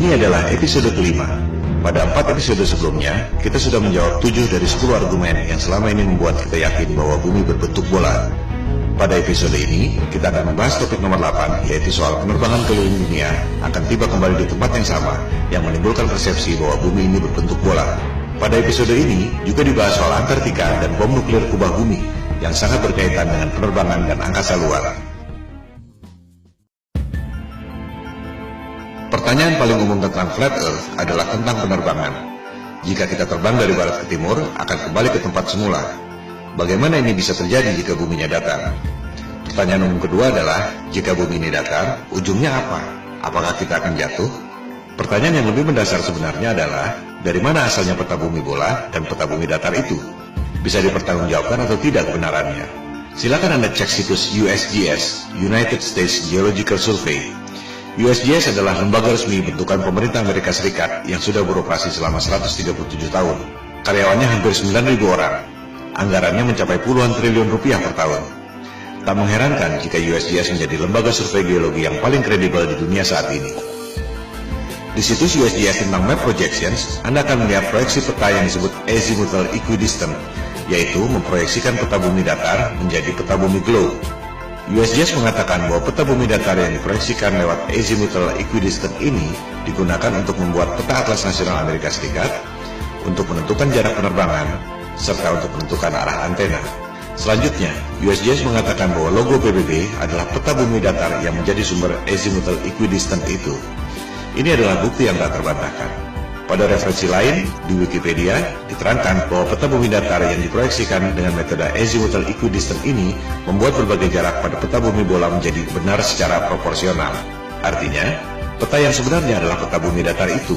Ini adalah episode kelima. Pada 4 episode sebelumnya, kita sudah menjawab 7 dari 10 argumen yang selama ini membuat kita yakin bahwa bumi berbentuk bola. Pada episode ini, kita akan membahas topik nomor 8, yaitu soal penerbangan keliling dunia akan tiba kembali di tempat yang sama, yang menimbulkan persepsi bahwa bumi ini berbentuk bola. Pada episode ini, juga dibahas soal Antartika dan bom nuklir kubah bumi, yang sangat berkaitan dengan penerbangan dan angkasa luar. Pertanyaan paling umum tentang flat earth adalah tentang penerbangan. Jika kita terbang dari barat ke timur, akan kembali ke tempat semula. Bagaimana ini bisa terjadi jika buminya datar? Pertanyaan umum kedua adalah, jika bumi ini datar, ujungnya apa? Apakah kita akan jatuh? Pertanyaan yang lebih mendasar sebenarnya adalah, dari mana asalnya peta bumi bola dan peta bumi datar itu? Bisa dipertanggungjawabkan atau tidak kebenarannya? Silakan Anda cek situs USGS, United States Geological Survey. USGS adalah lembaga resmi bentukan pemerintah Amerika Serikat yang sudah beroperasi selama 137 tahun. Karyawannya hampir 9.000 orang. Anggarannya mencapai puluhan triliun rupiah per tahun. Tak mengherankan jika USGS menjadi lembaga survei geologi yang paling kredibel di dunia saat ini. Di situs USGS tentang Map Projections, Anda akan melihat proyeksi peta yang disebut Azimuthal Equidistant, yaitu memproyeksikan peta bumi datar menjadi peta bumi globe. USGS mengatakan bahwa peta bumi datar yang diproyeksikan lewat Azimuthal Equidistant ini digunakan untuk membuat peta atlas nasional Amerika Serikat, untuk menentukan jarak penerbangan, serta untuk menentukan arah antena. Selanjutnya, USGS mengatakan bahwa logo PBB adalah peta bumi datar yang menjadi sumber Azimuthal Equidistant itu. Ini adalah bukti yang tak terbantahkan. Pada referensi lain, di Wikipedia, diterangkan bahwa peta bumi datar yang diproyeksikan dengan metode Azimuthal Equidistant ini membuat berbagai jarak pada peta bumi bola menjadi benar secara proporsional. Artinya, peta yang sebenarnya adalah peta bumi datar itu.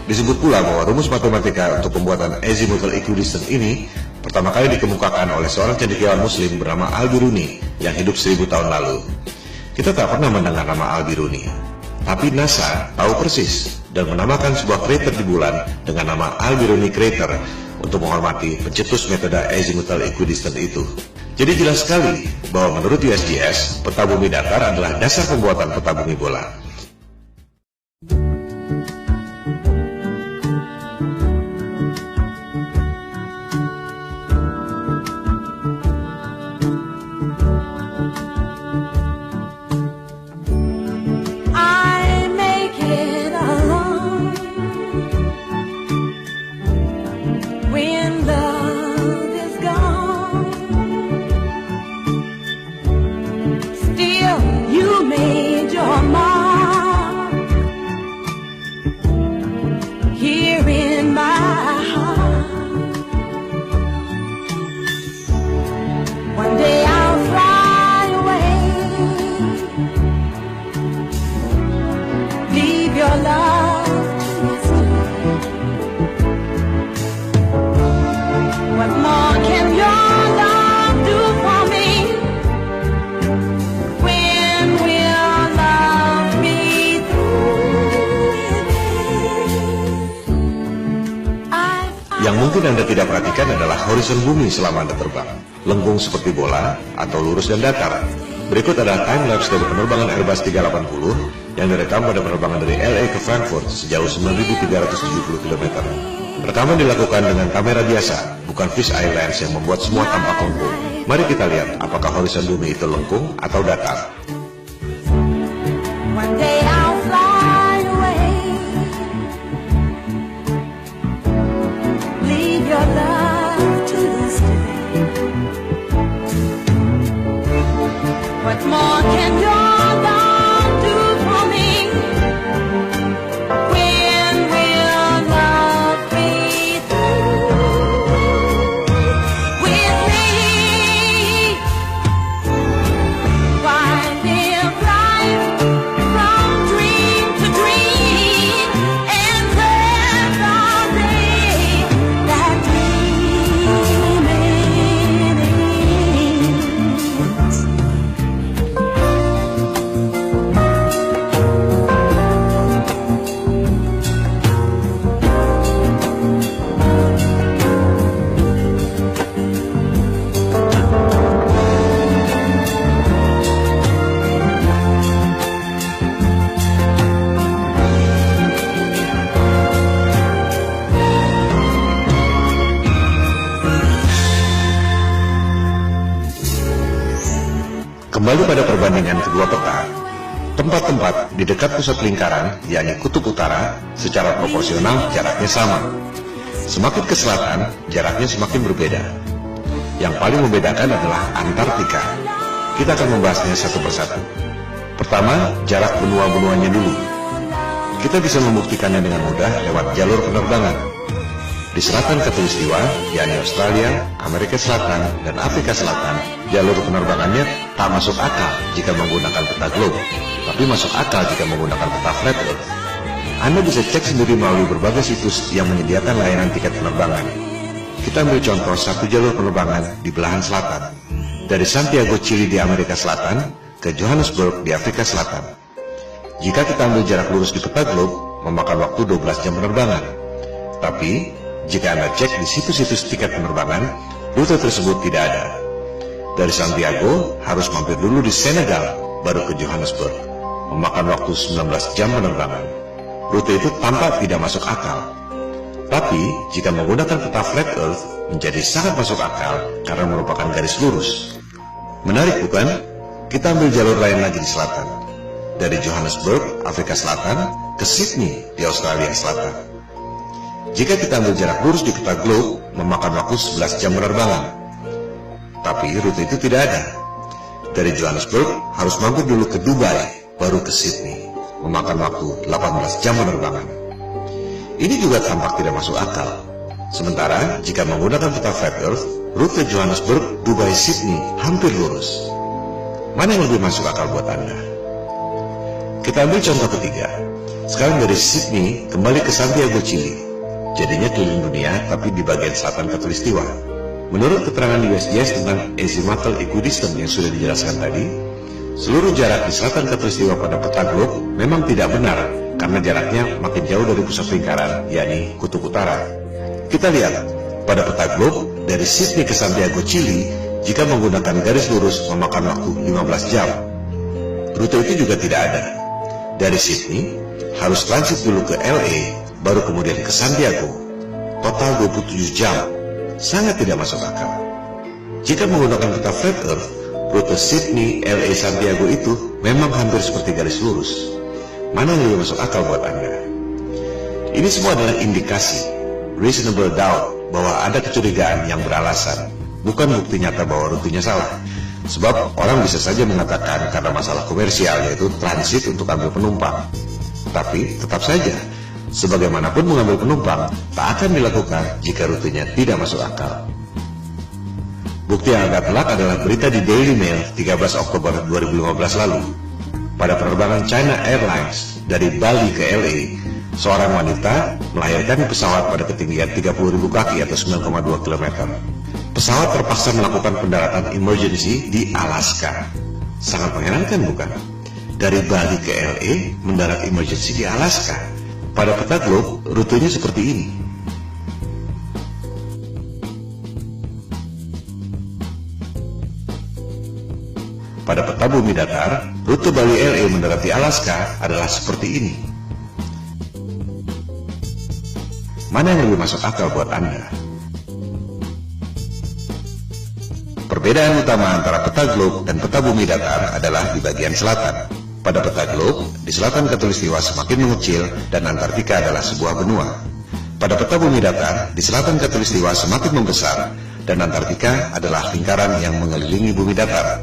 Disebut pula bahwa rumus matematika untuk pembuatan Azimuthal Equidistant ini pertama kali dikemukakan oleh seorang cendekiawan muslim bernama Al-Biruni yang hidup 1000 tahun lalu. Kita tak pernah mendengar nama Al-Biruni, tapi NASA tahu persis dan menamakan sebuah krater di bulan dengan nama Al-Biruni Crater untuk menghormati pencetus metode Azimuthal Equidistant itu. Jadi jelas sekali bahwa menurut USGS, peta bumi datar adalah dasar pembuatan peta bumi bola. Yang mungkin Anda tidak perhatikan adalah horizon bumi selama Anda terbang. Lengkung seperti bola atau lurus dan datar. Berikut adalah time-lapse dari penerbangan Airbus 380 yang direkam pada penerbangan dari LA ke Frankfurt sejauh 9.370 km. Rekaman dilakukan dengan kamera biasa, bukan fisheye lens yang membuat semua tampak lengkung. Mari kita lihat apakah horizon bumi itu lengkung atau datar. What more can your love do for me? When will love be through with me? Why did Kembali pada perbandingan kedua peta, tempat-tempat di dekat pusat lingkaran, yakni kutub utara, secara proporsional jaraknya sama. Semakin ke selatan, jaraknya semakin berbeda. Yang paling membedakan adalah Antartika. Kita akan membahasnya satu persatu. Pertama, jarak benua-benuanya dulu. Kita bisa membuktikannya dengan mudah lewat jalur penerbangan. Di selatan Khatulistiwa, yakni Australia, Amerika Selatan, dan Afrika Selatan, jalur penerbangannya tak masuk akal jika menggunakan peta globe, tapi masuk akal jika menggunakan peta flat earth. Anda bisa cek sendiri melalui berbagai situs yang menyediakan layanan tiket penerbangan. Kita ambil contoh satu jalur penerbangan di belahan selatan, dari Santiago, Chili di Amerika Selatan, ke Johannesburg di Afrika Selatan. Jika kita ambil jarak lurus di peta globe, memakan waktu 12 jam penerbangan. Tapi, jika Anda cek di situs-situs tiket penerbangan, rute tersebut tidak ada. Dari Santiago, harus mampir dulu di Senegal, baru ke Johannesburg, memakan waktu 19 jam penerbangan. Rute itu tampak tidak masuk akal. Tapi, jika menggunakan peta flat earth, menjadi sangat masuk akal karena merupakan garis lurus. Menarik bukan? Kita ambil jalur lain lagi di selatan. Dari Johannesburg, Afrika Selatan, ke Sydney di Australia Selatan. Jika kita ambil jarak lurus di peta globe, memakan waktu 11 jam penerbangan. Tapi rute itu tidak ada. Dari Johannesburg, harus mampir dulu ke Dubai, baru ke Sydney, memakan waktu 18 jam penerbangan. Ini juga tampak tidak masuk akal. Sementara, jika menggunakan peta flat earth, rute Johannesburg, Dubai, Sydney hampir lurus. Mana yang lebih masuk akal buat Anda? Kita ambil contoh ketiga. Sekarang dari Sydney, kembali ke Santiago, Chili. Jadinya keliling dunia, tapi di bagian selatan Khatulistiwa. Menurut keterangan USGS tentang azimuthal equidistant yang sudah dijelaskan tadi, seluruh jarak di selatan Khatulistiwa pada peta globe memang tidak benar, karena jaraknya makin jauh dari pusat lingkaran, yakni kutub utara. Kita lihat, pada peta globe, dari Sydney ke Santiago, Chili, jika menggunakan garis lurus memakan waktu 15 jam. Rute itu juga tidak ada. Dari Sydney, harus transit dulu ke LA, baru kemudian ke Santiago. Total 27 jam. Sangat tidak masuk akal. Jika menggunakan peta flat earth, rute Sydney, LA, Santiago itu memang hampir seperti garis lurus. Mana yang lebih masuk akal buat Anda? Ini semua adalah indikasi, reasonable doubt, bahwa ada kecurigaan yang beralasan, bukan bukti nyata bahwa rutenya salah. Sebab orang bisa saja mengatakan karena masalah komersial, yaitu transit untuk ambil penumpang. Tapi tetap saja, sebagaimanapun mengambil penumpang, tak akan dilakukan jika rutenya tidak masuk akal. Bukti yang agak telak adalah berita di Daily Mail 13 Oktober 2015 lalu. Pada penerbangan China Airlines dari Bali ke LA, seorang wanita melahirkan di pesawat pada ketinggian 30.000 kaki atau 9,2 km. Pesawat terpaksa melakukan pendaratan emergency di Alaska. Sangat mengherankan bukan? Dari Bali ke LA, mendarat emergency di Alaska. Pada peta globe, rutenya seperti ini. Pada peta bumi datar, rute Bali LA mendarat di Alaska adalah seperti ini. Mana yang lebih masuk akal buat Anda? Perbedaan utama antara peta globe dan peta bumi datar adalah di bagian selatan. Pada peta globe, di selatan Khatulistiwa semakin mengecil dan Antartika adalah sebuah benua. Pada peta bumi datar, di selatan Khatulistiwa semakin membesar dan Antartika adalah lingkaran yang mengelilingi bumi datar.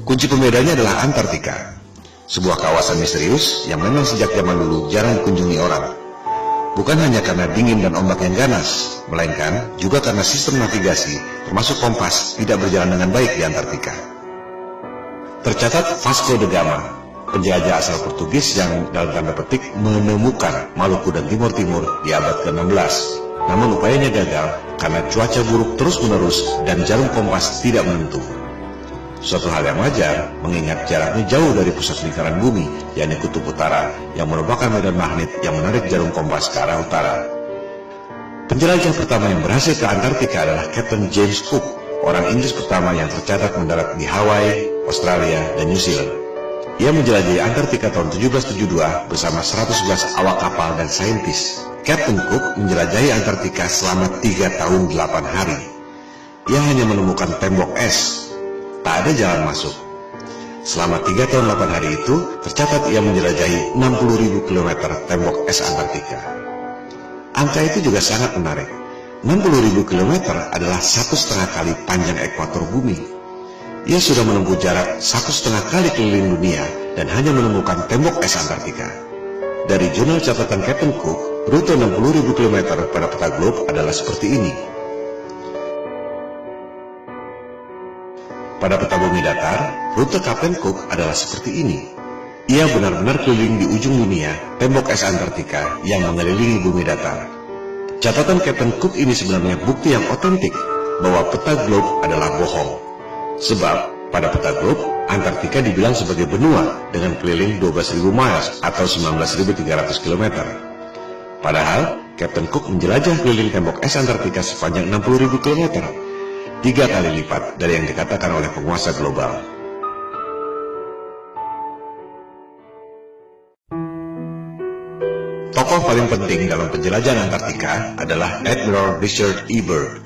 Kunci pembedanya adalah Antartika, sebuah kawasan misterius yang memang sejak zaman dulu jarang dikunjungi orang. Bukan hanya karena dingin dan ombak yang ganas, melainkan juga karena sistem navigasi, termasuk kompas, tidak berjalan dengan baik di Antartika. Tercatat Vasco da Gama, penjajah asal Portugis yang dalam tanda petik menemukan Maluku dan Timur Timur di abad ke-16. Namun upayanya gagal karena cuaca buruk terus-menerus dan jarum kompas tidak menentu. Suatu hal yang wajar mengingat jaraknya jauh dari pusat lingkaran bumi, yakni kutub utara, yang merupakan medan magnet yang menarik jarum kompas ke arah utara. Penjelajah pertama yang berhasil ke Antartika adalah Captain James Cook, orang Inggris pertama yang tercatat mendarat di Hawaii, Australia, dan New Zealand. Ia menjelajahi Antartika tahun 1772 bersama 111 awak kapal dan saintis. Captain Cook menjelajahi Antartika selama 3 tahun 8 hari. Ia hanya menemukan tembok es. Tak ada jalan masuk. Selama 3 tahun 8 hari itu, tercatat ia menjelajahi 60.000 km tembok es Antartika. Angka itu juga sangat menarik. 60.000 km adalah 1,5 kali panjang ekuator bumi. Ia sudah menempuh jarak 1,5 kali keliling dunia dan hanya menemukan tembok es Antartika. Dari jurnal catatan Captain Cook, rute 60.000 km pada peta globe adalah seperti ini. Pada peta bumi datar, rute Captain Cook adalah seperti ini. Ia benar-benar keliling di ujung dunia, tembok es Antartika yang mengelilingi bumi datar. Catatan Captain Cook ini sebenarnya bukti yang otentik bahwa peta globe adalah bohong. Sebab, pada peta globe, Antartika dibilang sebagai benua dengan keliling 12.000 miles atau 19.300 km. Padahal, Captain Cook menjelajah keliling tembok es Antartika sepanjang 60.000 km. 3 kali lipat dari yang dikatakan oleh penguasa global. Tokoh paling penting dalam penjelajahan Antartika adalah Admiral Richard E. Byrd.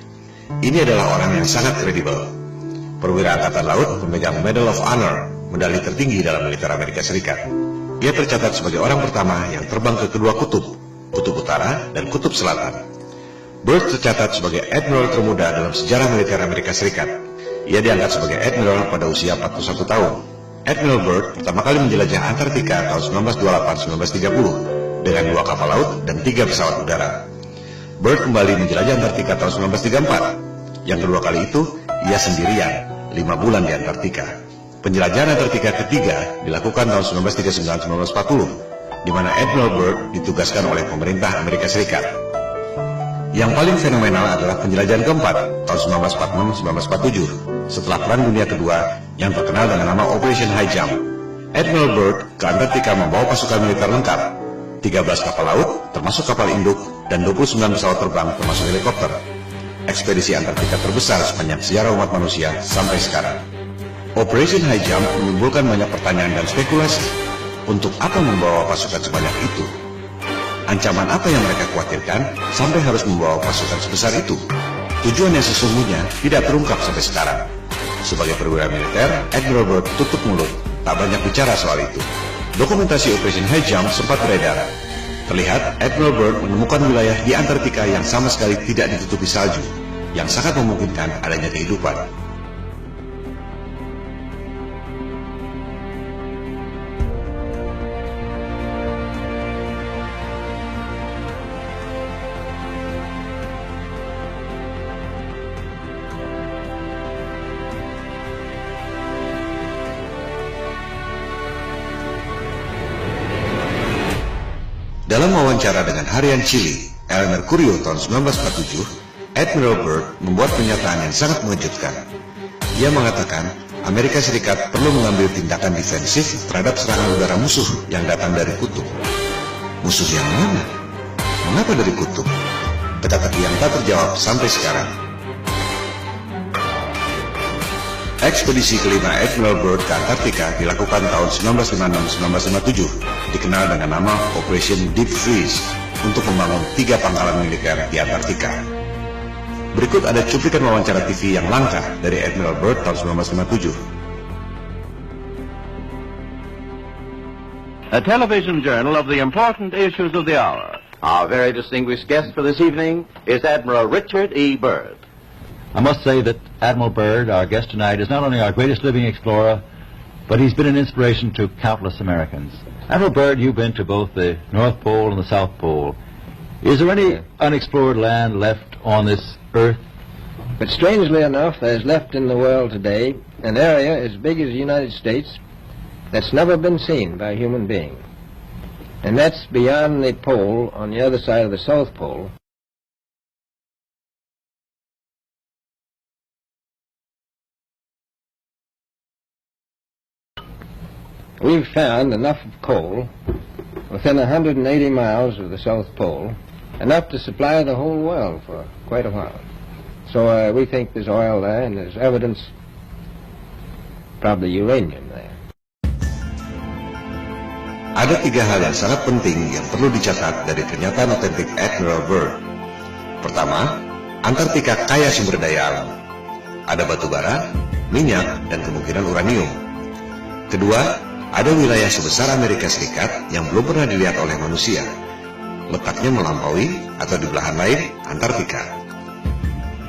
Ini adalah orang yang sangat kredibel. Perwira Angkatan Laut pemegang Medal of Honor, medali tertinggi dalam militer Amerika Serikat. Ia tercatat sebagai orang pertama yang terbang ke kedua kutub, kutub utara dan kutub selatan. Byrd tercatat sebagai admiral termuda dalam sejarah militer Amerika Serikat. Ia diangkat sebagai admiral pada usia 41 tahun. Admiral Byrd pertama kali menjelajah Antartika tahun 1928-1930 dengan 2 kapal laut dan 3 pesawat udara. Byrd kembali menjelajah Antartika tahun 1934. Yang kedua kali itu, ia sendirian, 5 bulan di Antartika. Penjelajahan Antartika ketiga dilakukan tahun 1939-1940, di mana Admiral Byrd ditugaskan oleh pemerintah Amerika Serikat. Yang paling fenomenal adalah penjelajahan keempat tahun 1946-1947 setelah Perang Dunia Kedua yang terkenal dengan nama Operation High Jump. Admiral Byrd ke Antartika membawa pasukan militer lengkap, 13 kapal laut termasuk kapal induk dan 29 pesawat terbang termasuk helikopter. Ekspedisi Antartika terbesar sepanjang sejarah umat manusia sampai sekarang. Operation High Jump menimbulkan banyak pertanyaan dan spekulasi. Untuk apa membawa pasukan sebanyak itu? Ancaman apa yang mereka khawatirkan sampai harus membawa pasukan sebesar itu? Tujuan yang sesungguhnya tidak terungkap sampai sekarang. Sebagai perwira militer, Admiral Byrd tutup mulut, tak banyak bicara soal itu. Dokumentasi Operation High Jump sempat beredar. Terlihat Admiral Byrd menemukan wilayah di Antartika yang sama sekali tidak ditutupi salju, yang sangat memungkinkan adanya kehidupan. Dalam wawancara dengan harian Chile, El Mercurio tahun 1947, Admiral Byrd membuat pernyataan yang sangat mengejutkan. Ia mengatakan, Amerika Serikat perlu mengambil tindakan defensif terhadap serangan udara musuh yang datang dari kutub. Musuh yang mana? Mengapa dari kutub? Teka-teki yang tak terjawab sampai sekarang. Ekspedisi kelima Admiral Byrd ke Antartika dilakukan tahun 1956-1957, dikenal dengan nama Operation Deep Freeze, untuk membangun 3 pangkalan militer di Antartika. Berikut ada cuplikan wawancara TV yang langka dari Admiral Byrd tahun 1957. A television journal of the important issues of the hour. Our very distinguished guest for this evening is Admiral Richard E. Byrd. I must say that Admiral Byrd, our guest tonight, is not only our greatest living explorer, but he's been an inspiration to countless Americans. Admiral Byrd, you've been to both the North Pole and the South Pole. Is there any unexplored land left on this Earth? But strangely enough, there's left in the world today an area as big as the United States that's never been seen by a human being. And that's beyond the pole on the other side of the South Pole. We've found enough of coal within 180 miles of the South Pole, enough to supply the whole world for quite a while. So we think there's oil there, and there's evidence, probably uranium there. Ada 3 hal yang sangat penting yang perlu dicatat dari pernyataan otentik Admiral Byrd. Pertama, Antartika kaya sumber daya alam. Ada batu bara, minyak, dan kemungkinan uranium. Kedua, ada wilayah sebesar Amerika Serikat yang belum pernah dilihat oleh manusia. Letaknya melampaui atau di belahan lain Antartika.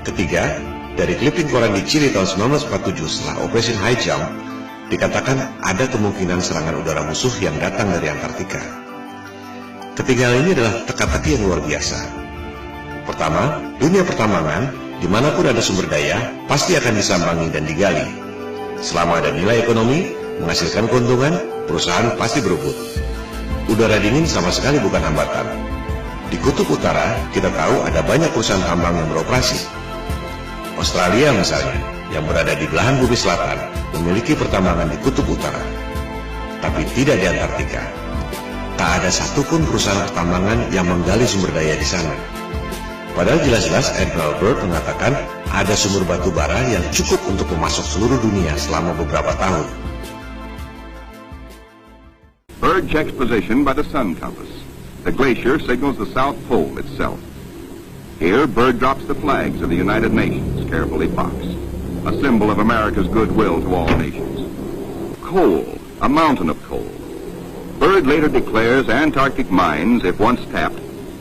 Ketiga, dari clipping koran di Chili tahun 1947 setelah Operation High Jump, dikatakan ada kemungkinan serangan udara musuh yang datang dari Antartika. Ketiga hal ini adalah teka-teki yang luar biasa. Pertama, dunia pertambangan, dimanapun ada sumber daya, pasti akan disambangi dan digali. Selama ada nilai ekonomi, menghasilkan keuntungan, perusahaan pasti berebut. Udara dingin sama sekali bukan hambatan. Di Kutub Utara, kita tahu ada banyak perusahaan tambang yang beroperasi. Australia misalnya, yang berada di belahan bumi selatan, memiliki pertambangan di Kutub Utara, tapi tidak di Antartika. Tak ada satupun perusahaan pertambangan yang menggali sumber daya di sana. Padahal jelas-jelas Admiral Byrd mengatakan ada sumber batu bara yang cukup untuk memasok seluruh dunia selama beberapa tahun. Byrd checks position by the sun compass. The glacier signals the South Pole itself. Here, Byrd drops the flags of the United Nations, carefully boxed, a symbol of America's goodwill to all nations. Coal, a mountain of coal. Byrd later declares Antarctic mines, if once tapped,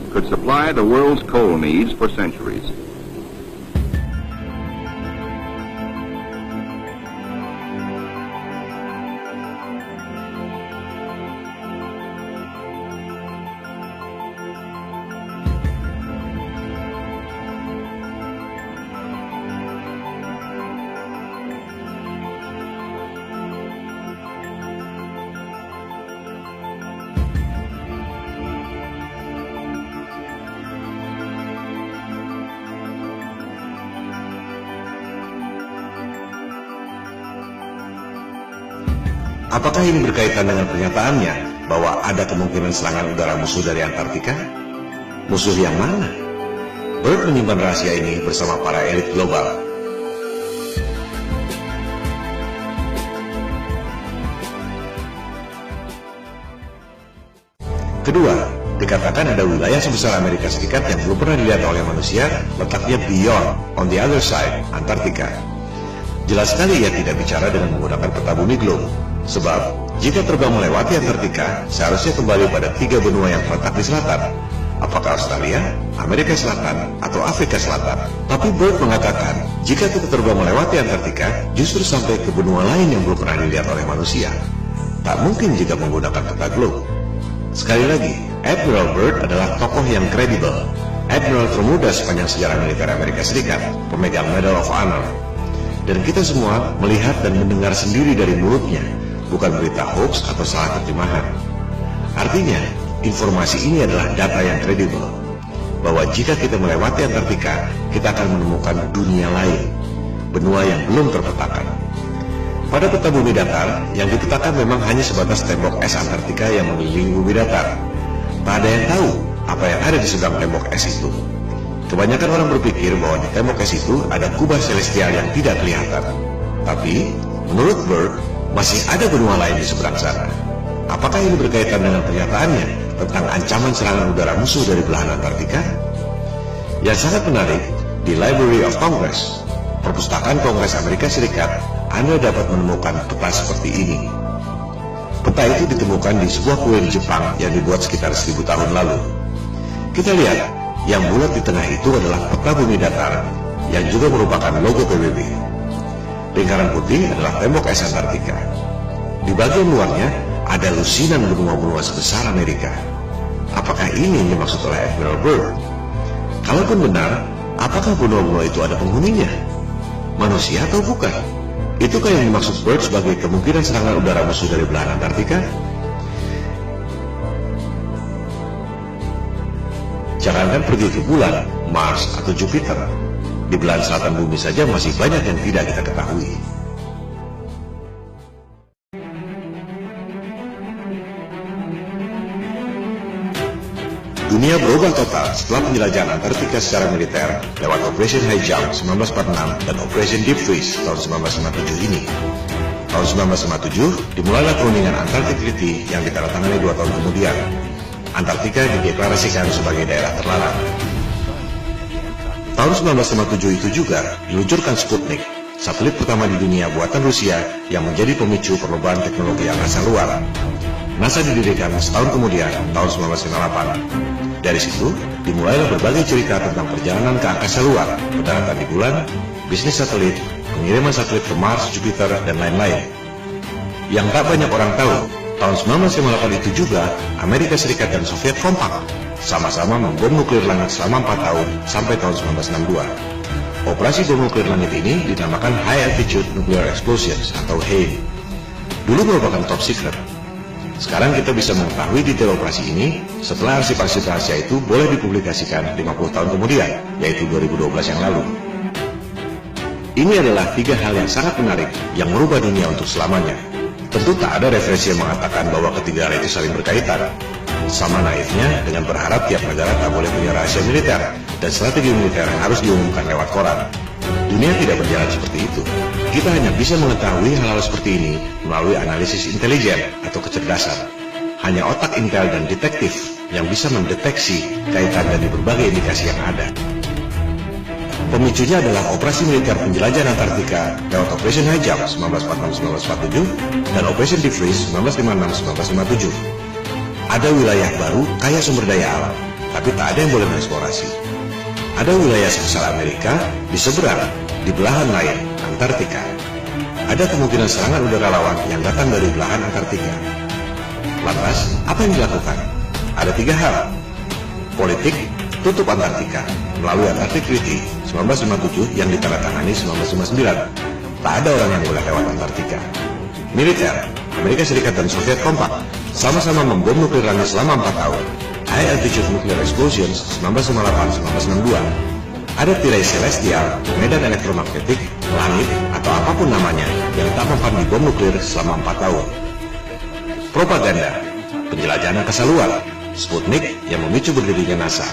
could supply the world's coal needs for centuries. Apakah ini berkaitan dengan pernyataannya bahwa ada kemungkinan serangan udara musuh dari Antartika? Musuh yang mana? Byrd menyimpan rahasia ini bersama para elit global. Kedua, dikatakan ada wilayah sebesar Amerika Serikat yang belum pernah dilihat oleh manusia, letaknya beyond, on the other side, Antartika. Jelas sekali ia tidak bicara dengan menggunakan peta bumi globe. Sebab, jika terbang melewati Antartika, seharusnya kembali pada 3 benua yang terletak di selatan. Apakah Australia, Amerika Selatan, atau Afrika Selatan? Tapi Byrd mengatakan, jika kita terbang melewati Antartika, justru sampai ke benua lain yang belum pernah dilihat oleh manusia. Tak mungkin jika menggunakan peta globe. Sekali lagi, Admiral Byrd adalah tokoh yang kredibel. Admiral termuda sepanjang sejarah militer Amerika Serikat, pemegang Medal of Honor. Dan kita semua melihat dan mendengar sendiri dari mulutnya, bukan berita hoax atau salah terjemahan. Artinya, informasi ini adalah data yang kredibel, bahwa jika kita melewati Antartika, kita akan menemukan dunia lain, benua yang belum terpetakan. Pada peta bumi datar, yang dipetakan memang hanya sebatas tembok es Antartika yang mengelilingi bumi datar. Tak ada yang tahu apa yang ada di seberang tembok es itu. Kebanyakan orang berpikir bahwa di tembok es itu ada kubah celestial yang tidak kelihatan. Tapi, menurut Byrd, masih ada benua lain di seberang sana. Apakah ini berkaitan dengan pernyataannya tentang ancaman serangan udara musuh dari belahan Antartika? Yang sangat menarik, di Library of Congress, Perpustakaan Kongres Amerika Serikat, Anda dapat menemukan peta seperti ini. Peta itu ditemukan di sebuah kuil Jepang yang dibuat sekitar 1000 tahun lalu. Kita lihat, yang bulat di tengah itu adalah peta bumi datar, yang juga merupakan logo PBB. Lingkaran putih adalah tembok es Antartika. Di bagian luarnya ada lusinan benua-benua sebesar Amerika. Apakah ini yang dimaksud oleh Admiral Byrd? Kalaupun benar, apakah benua-benua itu ada penghuninya? Manusia atau bukan? Itukah yang dimaksud Byrd sebagai kemungkinan serangan udara musuh dari belahan Antartika? Jangankan pergi ke bulan, Mars, atau Jupiter. Di belahan selatan bumi saja masih banyak yang tidak kita ketahui. Dunia berubah total setelah penjelajahan Antartika secara militer lewat Operation High Jump 1946 dan Operation Deep Freeze tahun 1957 ini. Tahun 1957 dimulailah perundingan Antarctic Treaty yang ditandatangani 2 tahun kemudian. Antartika dideklarasikan sebagai daerah terlarang. Tahun 1957 itu juga diluncurkan Sputnik, satelit pertama di dunia buatan Rusia yang menjadi pemicu perlombaan teknologi angkasa luar. NASA didirikan setahun kemudian, tahun 1958. Dari situ, dimulailah berbagai cerita tentang perjalanan ke angkasa luar, pendaratan di bulan, bisnis satelit, pengiriman satelit ke Mars, Jupiter, dan lain-lain. Yang tak banyak orang tahu, tahun 1958 itu juga, Amerika Serikat dan Soviet kompak, sama-sama membom nuklir langit selama 4 tahun sampai tahun 1962. Operasi bom nuklir langit ini dinamakan High Altitude Nuclear Explosions atau HANE. Dulu merupakan top secret. Sekarang kita bisa mengetahui detail operasi ini setelah arsip-arsip rahasia itu boleh dipublikasikan 50 tahun kemudian, yaitu 2012 yang lalu. Ini adalah 3 hal yang sangat menarik yang merubah dunia untuk selamanya. Tentu tak ada referensi yang mengatakan bahwa ketiga hal itu saling berkaitan. Sama naifnya dengan berharap tiap negara tak boleh punya rahasia militer dan strategi militer harus diumumkan lewat koran. Dunia tidak berjalan seperti itu. Kita hanya bisa mengetahui hal-hal seperti ini melalui analisis intelijen atau kecerdasan. Hanya otak intel dan detektif yang bisa mendeteksi kaitan dari berbagai indikasi yang ada. Pemicunya adalah operasi militer penjelajahan Antartika lewat Operation High Jump 1946-1947 dan Operation Deep Freeze 1956-1957. Ada wilayah baru kaya sumber daya alam, tapi tak ada yang boleh mengeksplorasi. Ada wilayah sebesar Amerika di seberang, di belahan lain, Antartika. Ada kemungkinan serangan udara lawan yang datang dari belahan Antartika. Lantas, apa yang dilakukan? Ada 3 hal. Politik, tutup Antartika melalui Antarctic Treaty 1957 yang ditandatangani 1959. Tak ada orang yang boleh lewat Antartika. Militer, Amerika Serikat dan Soviet kompak sama-sama membom nuklir langit selama 4 tahun. High Altitude Nuclear Explosions 1958-1962. Ada tirai celestial, medan elektromagnetik, langit, atau apapun namanya yang tak mempan di bom nuklir selama 4 tahun. Propaganda, penjelajahan angkasa luar, Sputnik yang memicu berdirinya NASA.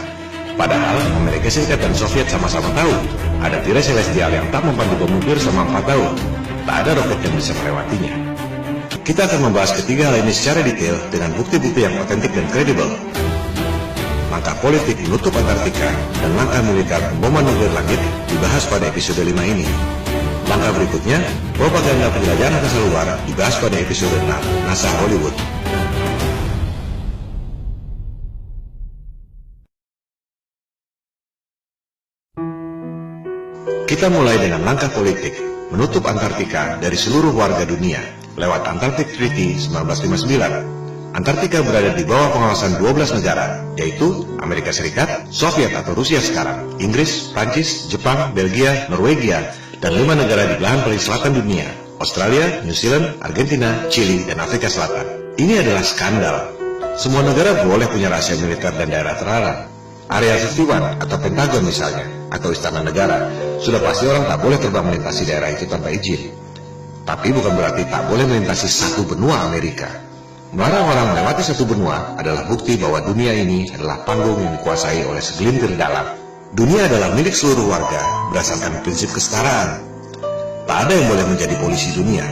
Padahal Amerika Serikat dan Soviet sama-sama tahu ada tirai celestial yang tak mempan di bom nuklir selama 4 tahun. Tak ada roket yang bisa melewatinya. Kita akan membahas ketiga hal ini secara detail dengan bukti-bukti yang otentik dan kredibel. Langkah politik menutup Antartika dan langkah militer pemboman nuklir langit dibahas pada episode 5 ini. Langkah berikutnya, propaganda penjelajahan angkasa luar dibahas pada episode 6, NASA Hollywood. Kita mulai dengan langkah politik, menutup Antartika dari seluruh warga dunia lewat Antarctic Treaty 1959. Antartika berada di bawah pengawasan 12 negara, yaitu Amerika Serikat, Soviet atau Rusia sekarang, Inggris, Prancis, Jepang, Belgia, Norwegia, dan 5 negara di belahan paling selatan dunia, Australia, New Zealand, Argentina, Chili, dan Afrika Selatan. Ini adalah skandal. Semua negara boleh punya rahasia militer dan daerah terlarang. Area 51 atau Pentagon misalnya, atau Istana Negara, sudah pasti orang tak boleh terbang melintasi daerah itu tanpa izin. Tapi bukan berarti tak boleh melintasi satu benua Amerika. Melarang orang melewati satu benua adalah bukti bahwa dunia ini adalah panggung yang dikuasai oleh segelintir dalang. Dunia adalah milik seluruh warga berdasarkan prinsip kesetaraan. Tak ada yang boleh menjadi polisi dunia.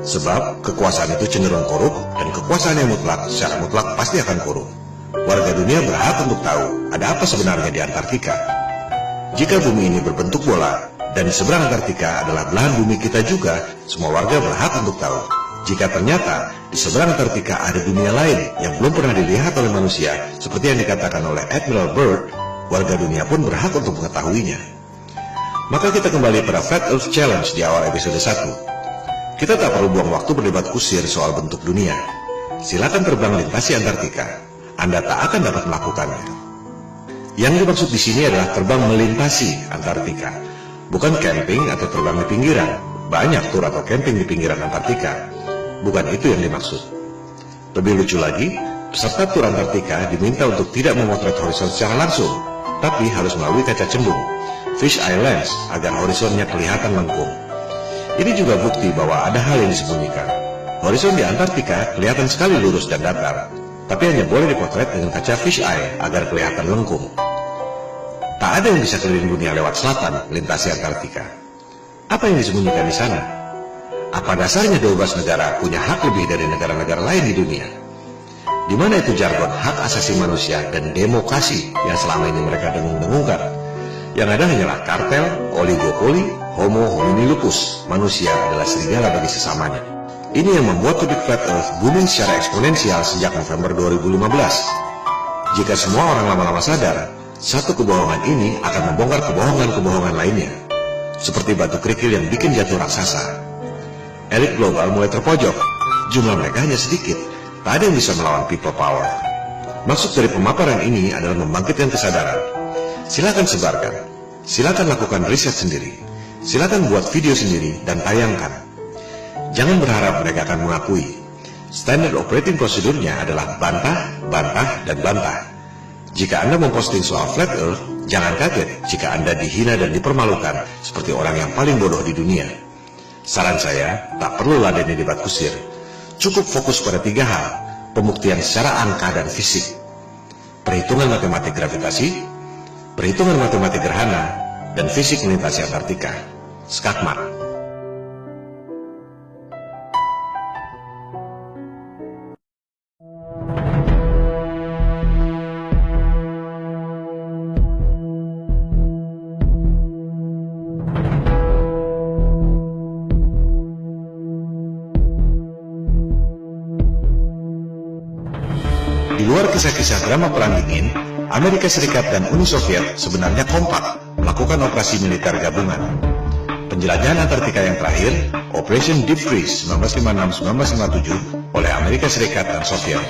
Sebab kekuasaan itu cenderung korup dan kekuasaan yang mutlak secara mutlak pasti akan korup. Warga dunia berhak untuk tahu ada apa sebenarnya di Antartika. Jika bumi ini berbentuk bola dan di seberang Antartika adalah belahan bumi kita juga, semua warga berhak untuk tahu. Jika ternyata di seberang Antartika ada dunia lain yang belum pernah dilihat oleh manusia, seperti yang dikatakan oleh Admiral Byrd, warga dunia pun berhak untuk mengetahuinya. Maka kita kembali pada Flat Earth Challenge di awal episode 1. Kita tak perlu buang waktu berdebat kusir soal bentuk dunia. Silakan terbang lintasi Antartika. Anda tak akan dapat melakukannya. Yang dimaksud di sini adalah terbang melintasi Antartika, bukan camping atau terbang di pinggiran. Banyak tur atau camping di pinggiran Antartika. Bukan itu yang dimaksud. Lebih lucu lagi, peserta tur Antartika diminta untuk tidak memotret horizon secara langsung, tapi harus melalui kaca cembung, fish eye lens, agar horizonnya kelihatan lengkung. Ini juga bukti bahwa ada hal yang disembunyikan. Horizon di Antartika kelihatan sekali lurus dan datar, tapi hanya boleh dipotret dengan kaca fish eye agar kelihatan lengkung. Tak ada yang bisa keliling dunia lewat selatan melintasi Antartika. Apa yang disembunyikan di sana? Apa dasarnya 12 negara punya hak lebih dari negara-negara lain di dunia? Di mana itu jargon hak asasi manusia dan demokrasi yang selama ini mereka dengung-dengungkan? Yang ada hanyalah kartel, oligopoli, homo homini lupus. Manusia adalah serigala bagi sesamanya. Ini yang membuat The Big Flat Earth booming secara eksponensial sejak November 2015. Jika semua orang lama-lama sadar, satu kebohongan ini akan membongkar kebohongan-kebohongan lainnya. Seperti batu kerikil yang bikin jatuh raksasa. Elit global mulai terpojok. Jumlah mereka hanya sedikit. Tak ada yang bisa melawan people power. Maksud dari pemaparan ini adalah membangkitkan kesadaran. Silakan sebarkan. Silakan lakukan riset sendiri. Silakan buat video sendiri dan tayangkan. Jangan berharap mereka akan mengakui. Standard operating prosedurnya adalah bantah, bantah, dan bantah. Jika Anda memposting soal Flat Earth, jangan kaget jika Anda dihina dan dipermalukan seperti orang yang paling bodoh di dunia. Saran saya, tak perlu ladeni debat kusir. Cukup fokus pada 3 hal, pembuktian secara angka dan fisik. Perhitungan matematik gravitasi, perhitungan matematik gerhana, dan fisik melintasi Antartika. Skakmat. Di luar kisah-kisah drama Perang Dingin, Amerika Serikat dan Uni Soviet sebenarnya kompak melakukan operasi militer gabungan. Penjelajahan Antartika yang terakhir, Operation Deep Freeze 1956-1957 oleh Amerika Serikat dan Soviet.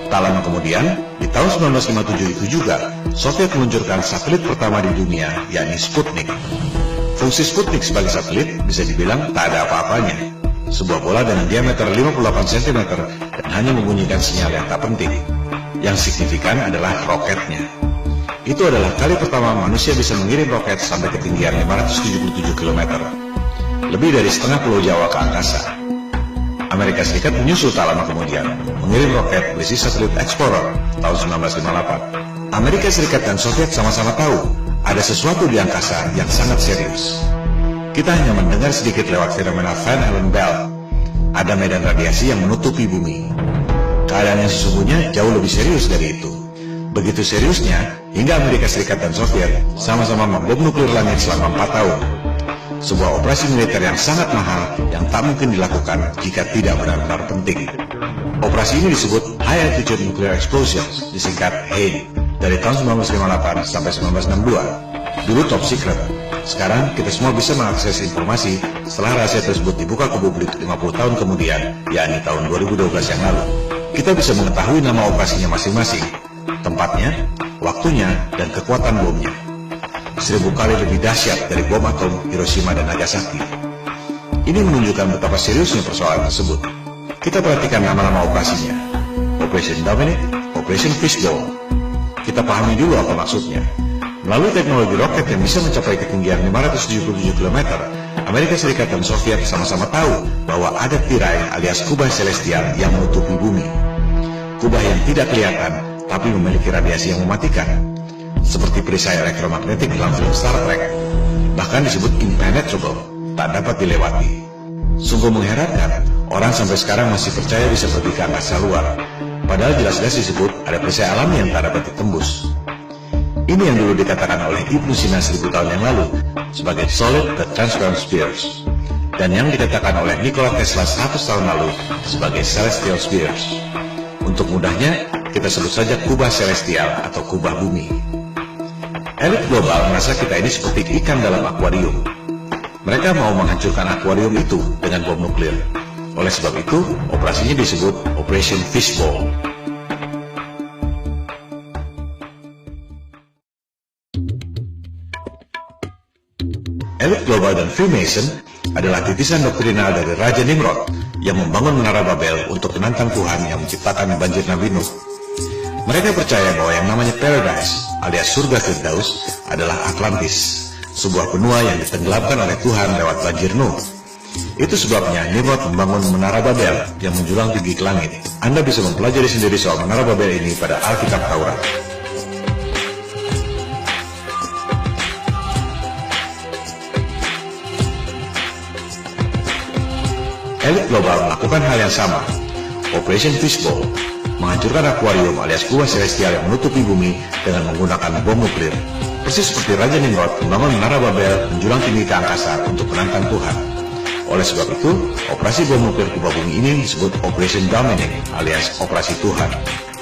Tak lama kemudian, di tahun 1957 itu juga, Soviet meluncurkan satelit pertama di dunia, yakni Sputnik. Fungsi Sputnik sebagai satelit bisa dibilang tak ada apa-apanya. Sebuah bola dengan diameter 58 cm dan hanya membunyikan sinyal yang tak penting. Yang signifikan adalah roketnya. Itu adalah kali pertama manusia bisa mengirim roket sampai ketinggian 577 km. Lebih dari setengah pulau Jawa ke angkasa. Amerika Serikat menyusul tak lama kemudian, mengirim roket berisi satelit Explorer tahun 1958. Amerika Serikat dan Soviet sama-sama tahu ada sesuatu di angkasa yang sangat serius. Kita hanya mendengar sedikit lewat fenomena Van Allen belt. Ada medan radiasi yang menutupi bumi. Keadaan yang sesungguhnya jauh lebih serius dari itu. Begitu seriusnya, hingga Amerika Serikat dan Soviet sama-sama membom nuklir langit selama 4 tahun. Sebuah operasi militer yang sangat mahal yang tak mungkin dilakukan jika tidak benar-benar penting. Operasi ini disebut High Altitude Nuclear Explosions, disingkat HANE, dari tahun 1958 sampai 1962. Dulu top secret. Sekarang kita semua bisa mengakses informasi setelah rahasia tersebut dibuka ke publik 50 tahun kemudian, yakni tahun 2012 yang lalu. Kita bisa mengetahui nama operasinya masing-masing, tempatnya, waktunya, dan kekuatan bomnya. 1000 kali lebih dahsyat dari bom atom Hiroshima dan Nagasaki. Ini menunjukkan betapa seriusnya persoalan tersebut. Kita perhatikan nama-nama operasinya. Operation Dominic, Operation Fishbowl. Kita pahami dulu apa maksudnya. Melalui teknologi roket yang bisa mencapai ketinggian 577 km, Amerika Serikat dan Soviet sama-sama tahu bahwa ada tirai alias kubah celestial yang menutupi bumi. Kubah yang tidak kelihatan, tapi memiliki radiasi yang mematikan. Seperti perisai elektromagnetik dalam film Star Trek. Bahkan disebut impenetrable, tak dapat dilewati. Sungguh mengherankan, orang sampai sekarang masih percaya bisa pergi ke angkasa luar. Padahal jelas-jelas disebut ada perisai alami yang tak dapat ditembus. Ini yang dulu dikatakan oleh Ibnu Sina 1000 tahun yang lalu sebagai solid but transparent spheres, dan yang dikatakan oleh Nikola Tesla 100 tahun lalu sebagai celestial spheres. Untuk mudahnya, kita sebut saja kubah celestial atau kubah bumi. Elit global merasa kita ini seperti ikan dalam akuarium. Mereka mau menghancurkan akuarium itu dengan bom nuklir. Oleh sebab itu, operasinya disebut Operation Fishbowl. Elit global dan Freemason adalah titisan doktrinal dari Raja Nimrod yang membangun Menara Babel untuk menantang Tuhan yang menciptakan banjir Nabi Nuh. Mereka percaya bahwa yang namanya Paradise alias surga Firdaus adalah Atlantis, sebuah benua yang ditenggelamkan oleh Tuhan lewat banjir Nuh. Itu sebabnya Nimrod membangun Menara Babel yang menjulang tinggi ke langit. Anda bisa mempelajari sendiri soal Menara Babel ini pada Alkitab Taurat. Elit global melakukan hal yang sama, Operation Fishbowl, menghancurkan akuarium alias kubah celestial yang menutupi bumi dengan menggunakan bom nuklir. Persis seperti Raja Nimrod membangun Menara Babel menjulang tinggi ke angkasa untuk menantang Tuhan. Oleh sebab itu, operasi bom nuklir kubah bumi ini disebut Operation Dominic alias Operasi Tuhan.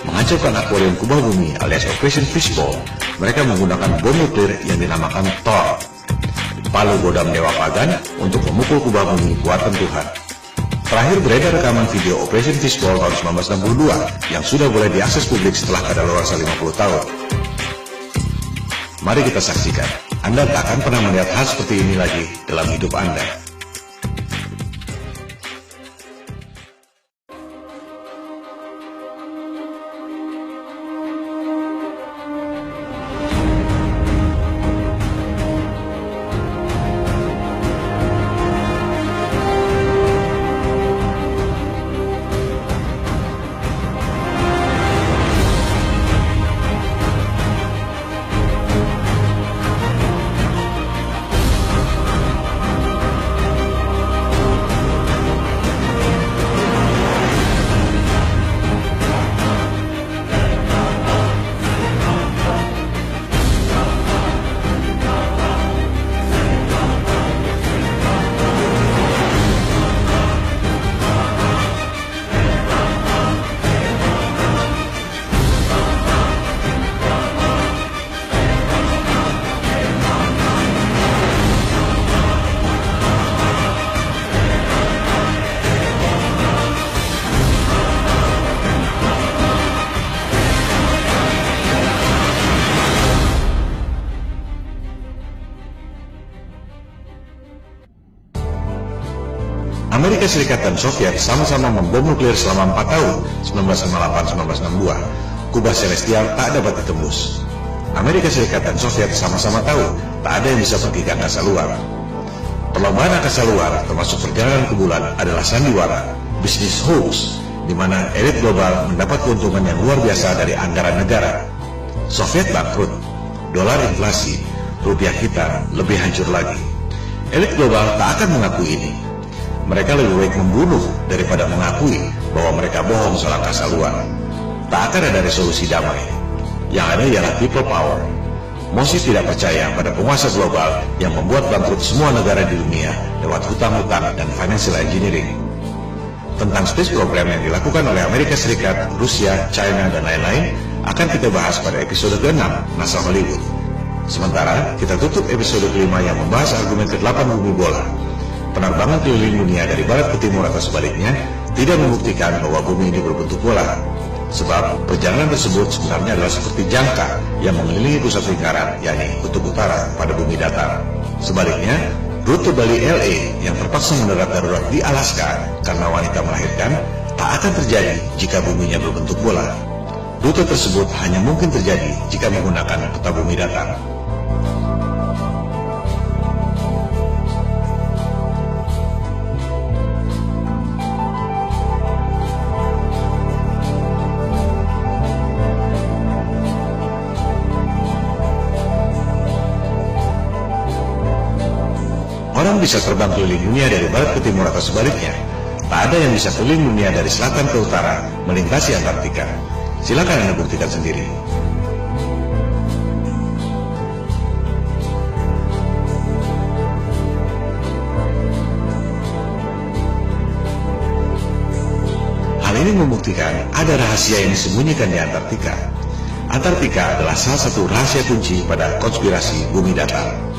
Menghancurkan akuarium kubah bumi alias Operation Fishbowl, mereka menggunakan bom nuklir yang dinamakan Thor, palu godam dewa pagan, untuk memukul kubah bumi buatan Tuhan. Terakhir beredar rekaman video Operation Fishbowl tahun 1962 yang sudah boleh diakses publik setelah kadaluarsa 50 tahun. Mari kita saksikan. Anda tak akan pernah melihat hal seperti ini lagi dalam hidup Anda. Amerika Serikat dan Soviet sama-sama membom nuklir selama 4 tahun, 1958-1962. Kubah celestial tak dapat ditembus. Amerika Serikat dan Soviet sama-sama tahu tak ada yang bisa pergi ke angkasa luar. Perlombaan angkasa luar, termasuk perjalanan ke bulan, adalah sandiwara, bisnis hoax, di mana elit global mendapat keuntungan yang luar biasa dari anggaran negara. Soviet bangkrut, dolar inflasi, rupiah kita lebih hancur lagi. Elit global tak akan mengakui ini. Mereka lebih baik membunuh daripada mengakui bahwa mereka bohong soal angkasa luar. Tak akan ada resolusi damai. Yang ada ialah people power. Mosi tidak percaya pada penguasa global yang membuat bangkrut semua negara di dunia lewat hutang-hutang dan financial engineering. Tentang space program yang dilakukan oleh Amerika Serikat, Rusia, China, dan lain-lain akan kita bahas pada episode ke-6 NASA Hollywood. Sementara kita tutup episode ke-5 yang membahas argumen ke-8 bumi bola. Penerbangan keliling dunia dari barat ke timur atau sebaliknya tidak membuktikan bahwa bumi ini berbentuk bola. Sebab perjalanan tersebut sebenarnya adalah seperti jangka yang mengelilingi pusat lingkaran, yakni kutub utara pada bumi datar. Sebaliknya, rute Bali LA yang terpaksa mendarat darurat di Alaska karena wanita melahirkan tak akan terjadi jika buminya berbentuk bola. Rute tersebut hanya mungkin terjadi jika menggunakan peta bumi datar. Orang bisa terbang keliling dunia dari barat ke timur atau sebaliknya. Tak ada yang bisa keliling dunia dari selatan ke utara, melintasi Antartika. Silakan Anda buktikan sendiri. Hal ini membuktikan ada rahasia yang disembunyikan di Antartika. Antartika adalah salah satu rahasia kunci pada konspirasi bumi datar.